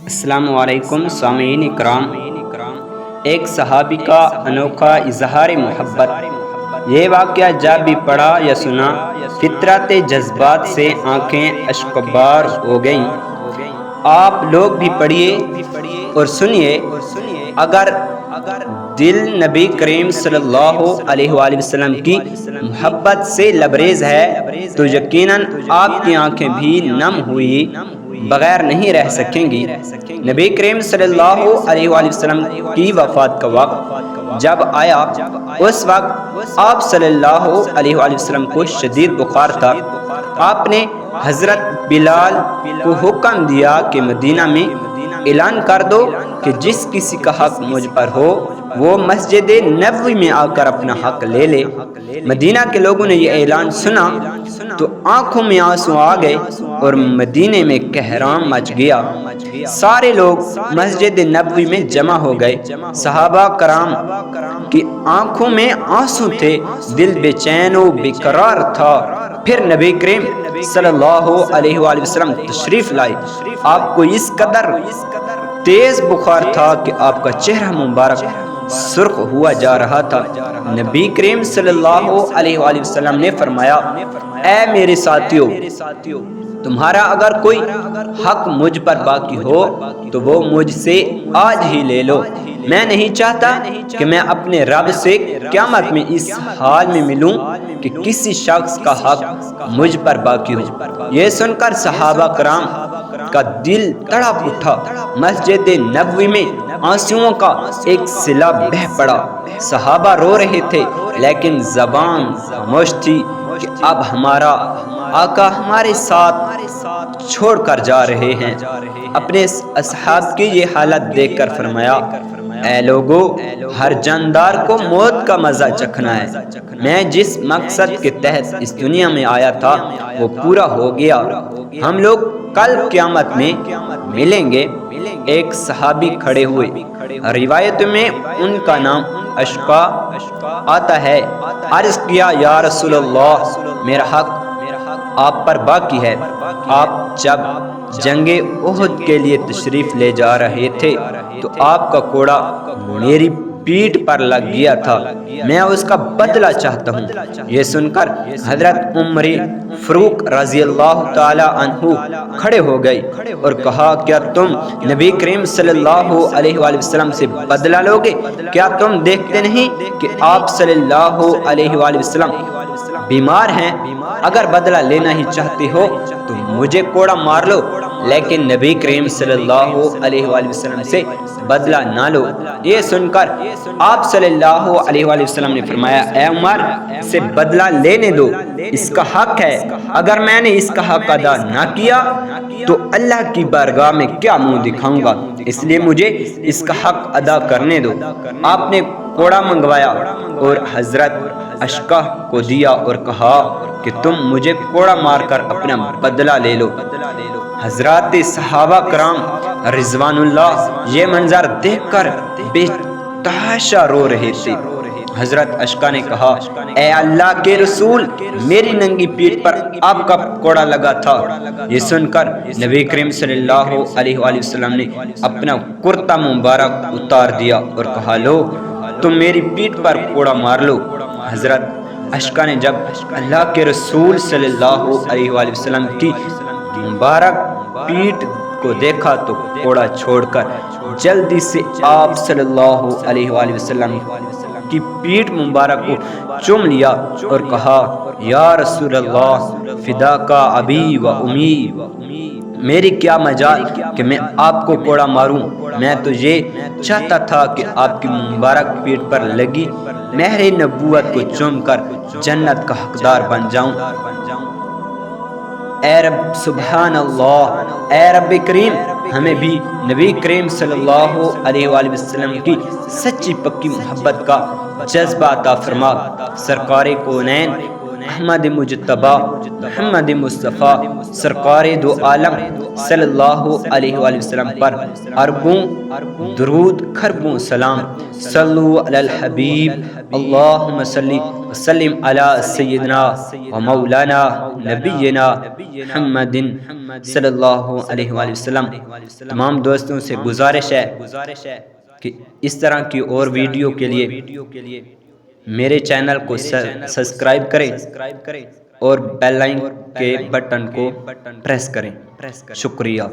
السلام علیکم سامعین اکرام۔ ایک صحابی کا انوکھا اظہار محبت۔ یہ واقعہ جب بھی پڑھا یا سنا، فطرت جذبات سے آنکھیں اشکبار ہو گئیں۔ آپ لوگ بھی پڑھیے اور سنیے۔ اگر دل نبی کریم صلی اللہ علیہ وآلہ وسلم کی محبت سے لبریز ہے تو یقیناً آپ کی آنکھیں بھی نم ہوئی بغیر نہیں رہ سکیں گی۔ نبی کریم صلی اللہ علیہ وآلہ وسلم کی وفات کا وقت جب آیا، اس وقت آپ صلی اللہ علیہ وآلہ وسلم کو شدید بخار تھا۔ آپ نے حضرت بلال کو حکم دیا کہ مدینہ میں اعلان کر دو کہ جس کسی کا حق مجھ پر ہو وہ مسجد نبوی میں آ کر اپنا حق لے لے۔ مدینہ کے لوگوں نے یہ اعلان سنا تو آنکھوں میں آنسو آ گئے اور مدینے میں کہرام مچ گیا۔ سارے لوگ مسجد نبوی میں جمع ہو گئے۔ صحابہ کرام کی آنکھوں میں آنسو تھے، دل بے چین و بے قرار تھا۔ پھر نبی کریم صلی اللہ علیہ وآلہ وسلم تشریف لائے۔ آپ کو اس قدر تیز بخار تھا کہ آپ کا چہرہ مبارک سرخ ہوا جا رہا تھا۔ نبی کریم صلی اللہ علیہ وآلہ وسلم نے فرمایا، اے میرے ساتھیو، تمہارا اگر کوئی حق مجھ پر باقی ہو تو وہ مجھ سے آج ہی لے لو۔ میں نہیں چاہتا کہ میں اپنے رب سے قیامت میں اس حال میں ملوں کہ کسی شخص کا حق مجھ پر باقی ہو۔ یہ سن کر صحابہ کرام کا دل تڑپ اٹھا۔ مسجد نبوی میں آنسوؤں کا ایک سیلاب بہہ پڑا۔ صحابہ رو رہے تھے لیکن زبان خاموش تھی کہ اب ہمارا آقا ہمارے ساتھ چھوڑ کر جا رہے ہیں۔ اپنے اصحاب کی یہ حالت دیکھ کر فرمایا، اے لوگو، ہر جاندار کو موت کا مزہ چکھنا ہے۔ میں جس مقصد کے تحت اس دنیا میں آیا تھا وہ پورا ہو گیا۔ ہم لوگ کل قیامت میں ملیں گے۔ ایک صحابی کھڑے ہوئے، روایت میں ان کا نام اشقا آتا ہے۔ عرض کیا، یا رسول اللہ، میرا حق آپ پر باقی ہے۔ آپ جب جنگ احد کے لیے تشریف لے جا رہے تھے تو آپ کا کوڑا میری پیٹھ پر لگ گیا تھا، میں اس کا بدلہ چاہتا ہوں۔ یہ سن کر حضرت عمر فاروق رضی اللہ تعالی عنہ کھڑے ہو گئے اور کہا، کیا تم نبی کریم صلی اللہ علیہ وآلہ وسلم سے بدلہ لوگے؟ کیا تم دیکھتے نہیں کہ آپ صلی اللہ علیہ وآلہ وسلم بیمار ہیں؟ اگر بدلہ لینا ہی چاہتے ہو تو مجھے کوڑا مار لو، لیکن نبی کریم صلی اللہ علیہ وآلہ وسلم سے بدلہ نہ لو۔ یہ سن کر آپ صلی اللہ علیہ وآلہ وسلم نے فرمایا، اے عمر، اسے بدلہ لینے دو، اس کا حق ہے۔ اگر میں نے اس کا حق ادا نہ کیا تو اللہ کی بارگاہ میں کیا منہ دکھاؤں گا، اس لیے مجھے اس کا حق ادا کرنے دو۔ آپ نے کوڑا منگوایا اور حضرت اشقا کو دیا اور کہا کہ تم مجھے کوڑا مار کر اپنا بدلہ لے لو۔ حضرات صحابہ کرام رضوان اللہ یہ منظر دیکھ کر بے تحاشا رو رہے تھے۔ حضرت اشقا نے کہا، اے اللہ کے رسول، میری ننگی پیٹھ پر آپ کا کوڑا لگا تھا۔ یہ سن کر نبی کریم صلی اللہ علیہ وآلہ وسلم نے اپنا کرتا مبارک اتار دیا اور کہا، لو، تم میری پیٹھ پر کوڑا مار لو۔ حضرت اشقا نے جب اللہ کے رسول صلی اللہ علیہ وآلہ وسلم کی مبارک پیٹھ کو دیکھا تو کوڑا چھوڑ کر جلدی سے آپ صلی اللہ علیہ وآلہ وسلم کی پیٹھ مبارک کو چوم لیا اور کہا، یا رسول اللہ، فدا کا ابی و امی، میری کیا مجال کہ میں آپ کو کوڑا ماروں، میں تو یہ چاہتا تھا کہ آپ کی مبارک پیٹھ پر لگی مہر نبوت کو چوم کر جنت کا حقدار بن جاؤں۔ اے رب، سبحان اللہ، اے رب کریم، ہمیں بھی نبی کریم صلی اللہ علیہ وآلہ وسلم کی سچی پکی محبت کا جذبہ عطا فرما۔ سرکار کونین احمد مجتبی محمد مصطفیٰ سرکار دو عالم صلی اللہ علیہ وآلہ وسلم پر اربوں درود خربوں سلام۔ صلو علی الحبیب اللہم صلی وسلم علی سیدنا و مولانا نبینا محمد صلی اللہ علیہ وآلہ وسلم۔ تمام دوستوں سے گزارش ہے کہ اس طرح کی اور ویڈیو کے لیے میرے چینل کو سبسکرائب کریں اور بیل آئکن کے بٹن کو پریس کریں۔ شکریہ۔